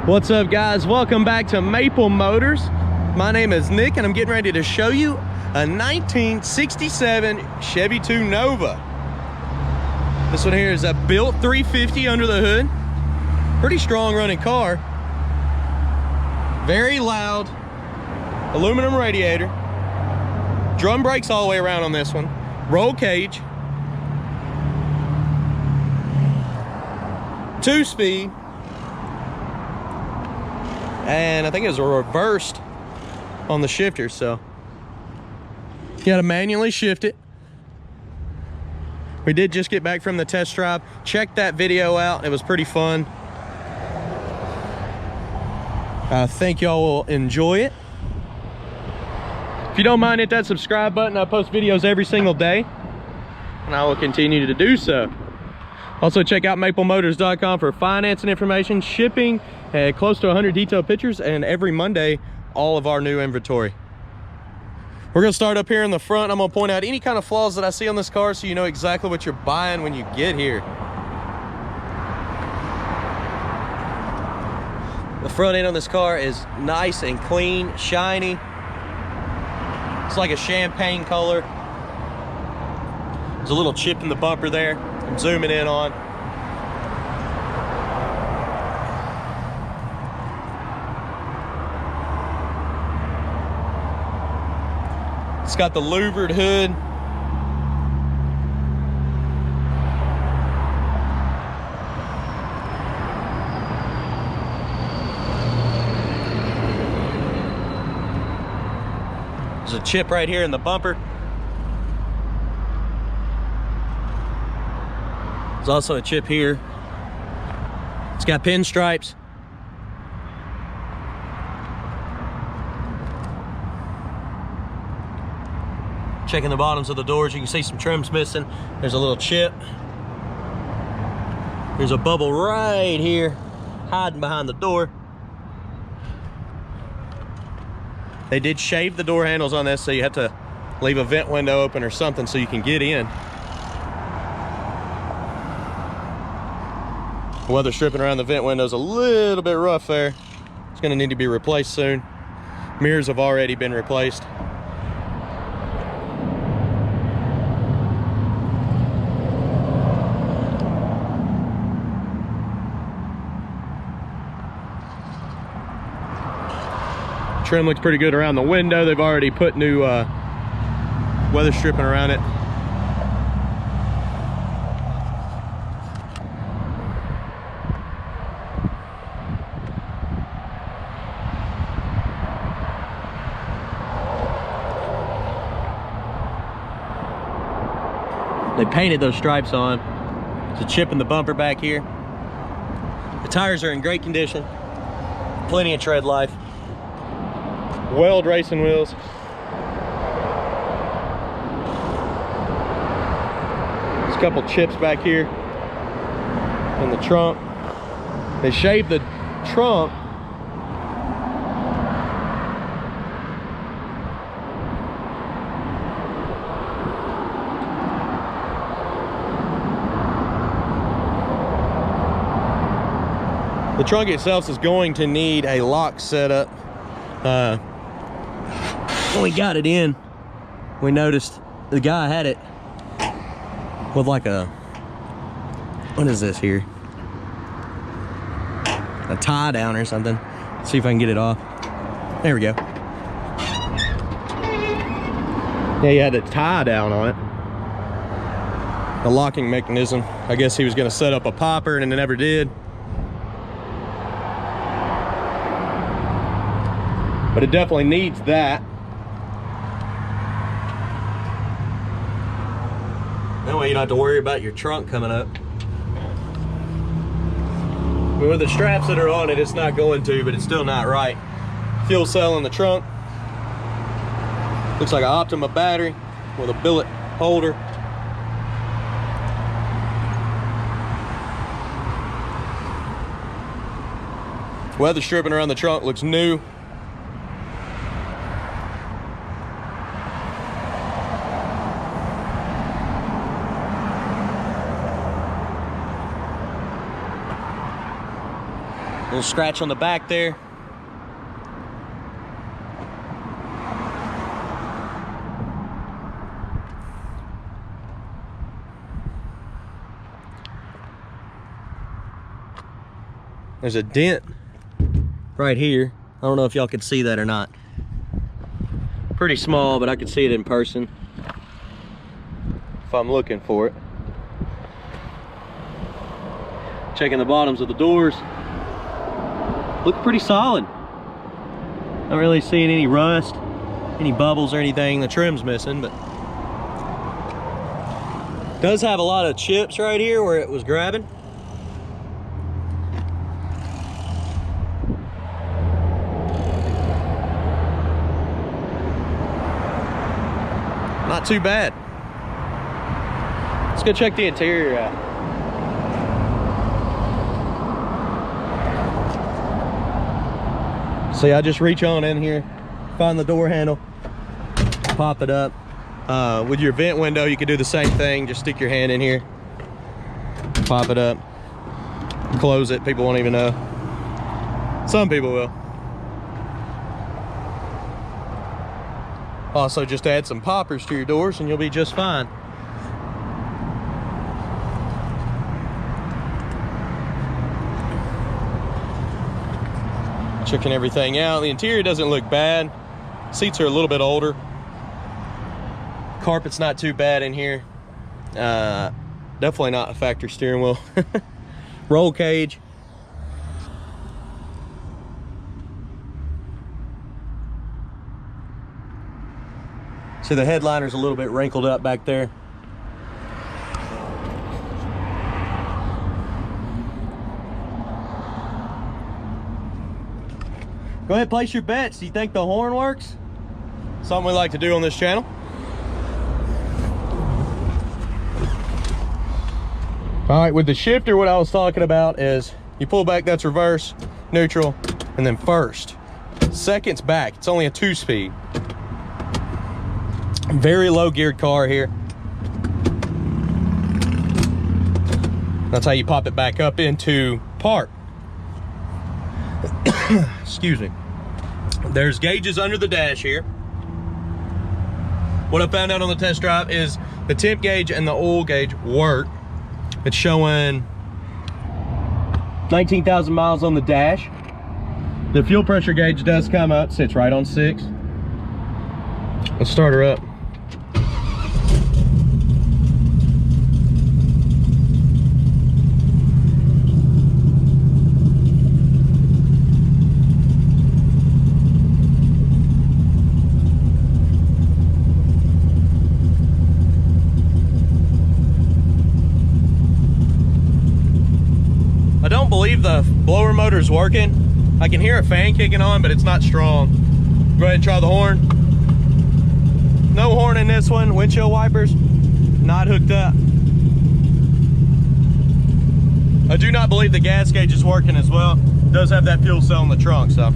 What's up, guys? Welcome back to Maple Motors. My name is Nick and I'm getting ready to show you a 1967 Chevy 2 Nova. This one here is a built 350 under the hood. Pretty strong running car. Very loud aluminum radiator. Drum brakes all the way around on this one. Roll cage. 2-speed. And I think it was reversed on the shifter, so you gotta manually shift it. We did just get back from the test drive. Check that video out, it was pretty fun. I think y'all will enjoy it. If you don't mind, hit that subscribe button. I post videos every single day and I will continue to do so. Also check out maplemotors.com for financing information, shipping, close to 100 detailed pictures, and every Monday, all of our new inventory. We're gonna start up here in the front. I'm gonna point out any kind of flaws that I see on this car so you know exactly what you're buying when you get here. The front end on this car is nice and clean, shiny. It's like a champagne color. There's a little chip in the bumper there. I'm zooming in on. It's got the louvered hood. There's a chip right here in the bumper. There's also a chip here. It's got pinstripes. Checking the bottoms of the doors, you can see some trims missing. There's a little chip. There's a bubble right here, hiding behind the door. They did shave the door handles on this, so you have to leave a vent window open or something so you can get in. The weather stripping around the vent window is a little bit rough there. It's gonna need to be replaced soon. Mirrors have already been replaced. Trim looks pretty good around the window. They've already put new weather stripping around it. They painted those stripes on. There's a chip in the bumper back here. The tires are in great condition. Plenty of tread life. Weld racing wheels. There's a couple chips back here in the trunk. They shaved the trunk. The trunk itself is going to need a lock setup. When we got it in, we noticed the guy had it with like a, what is this here? A tie down or something. Let's see if I can get it off. There we go. Yeah, he had a tie down on it. The locking mechanism. I guess he was gonna set up a popper and it never did. But it definitely needs that. That way you don't have to worry about your trunk coming up. With the straps that are on it, it's not going to, but it's still not right. Fuel cell in the trunk. Looks like an Optima battery with a billet holder. Weather stripping around the trunk looks new. Little scratch on the back there. There's a dent right here. I don't know if y'all can see that or not. Pretty small, but I can see it in person if I'm looking for it. Checking the bottoms of the doors. Look pretty solid. Not really seeing any rust, any bubbles or anything. The trim's missing, but does have a lot of chips right here where it was grabbing. Not too bad. Let's go check the interior out. See, I just reach on in here, find the door handle, pop it up. With your vent window, you could do the same thing. Just stick your hand in here, pop it up, close it. People won't even know. Some people will. Also, just add some poppers to your doors and you'll be just fine. Checking everything out. The interior doesn't look bad. Seats are a little bit older. Carpet's not too bad in here. Definitely not a factory steering wheel. Roll cage. See, the headliner's a little bit wrinkled up back there. Go ahead, place your bets. Do you think the horn works? Something we like to do on this channel. All right, with the shifter, what I was talking about is you pull back, that's reverse, neutral, and then first. Second's back. It's only a 2-speed. Very low geared car here. That's how you pop it back up into park. Excuse me. There's gauges under the dash here. What I found out on the test drive is the temp gauge and the oil gauge work. It's showing 19,000 miles on the dash. The fuel pressure gauge does come up, sits right on 6. Let's start her up. I don't believe the blower motor's working. I can hear a fan kicking on, but it's not strong. Go ahead and try the horn. No horn in this one. Windshield wipers not hooked up. I do not believe the gas gauge is working as well. It does have that fuel cell in the trunk, so.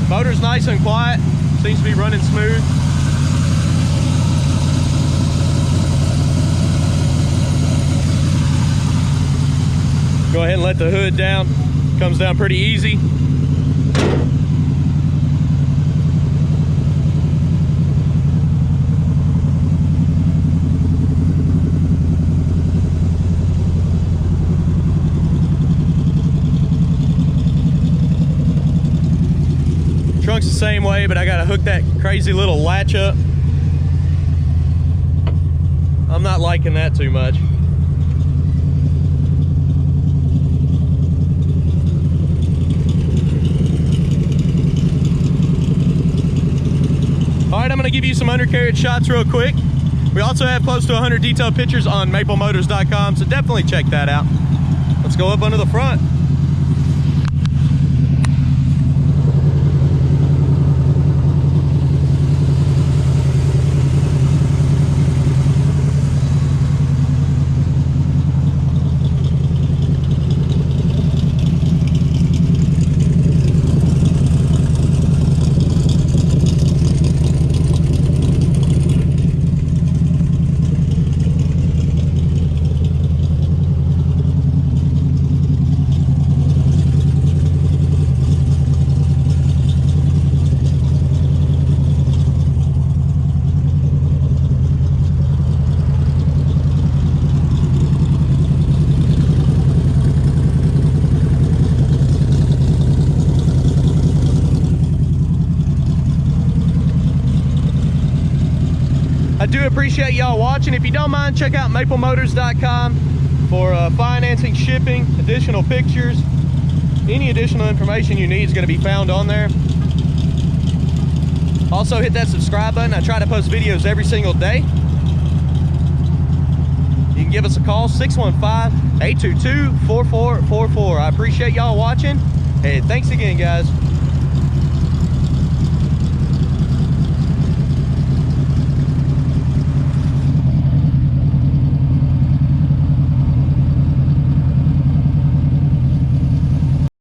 Motor's nice and quiet, seems to be running smooth. Go ahead and let the hood down. Comes down pretty easy. Trunk's the same way, but I gotta hook that crazy little latch up. I'm not liking that too much. All right, I'm gonna give give you some undercarriage shots real quick. We also have close to 100 detailed pictures on maplemotors.com, so definitely check that out. Let's go up under the front. I do appreciate y'all watching. If you don't mind, check out maplemotors.com for financing, shipping, additional pictures. Any additional information you need is going to be found on there. Also hit that subscribe button. I try to post videos every single day. You can give us a call, 615-822-4444. I appreciate y'all watching, and thanks again, guys.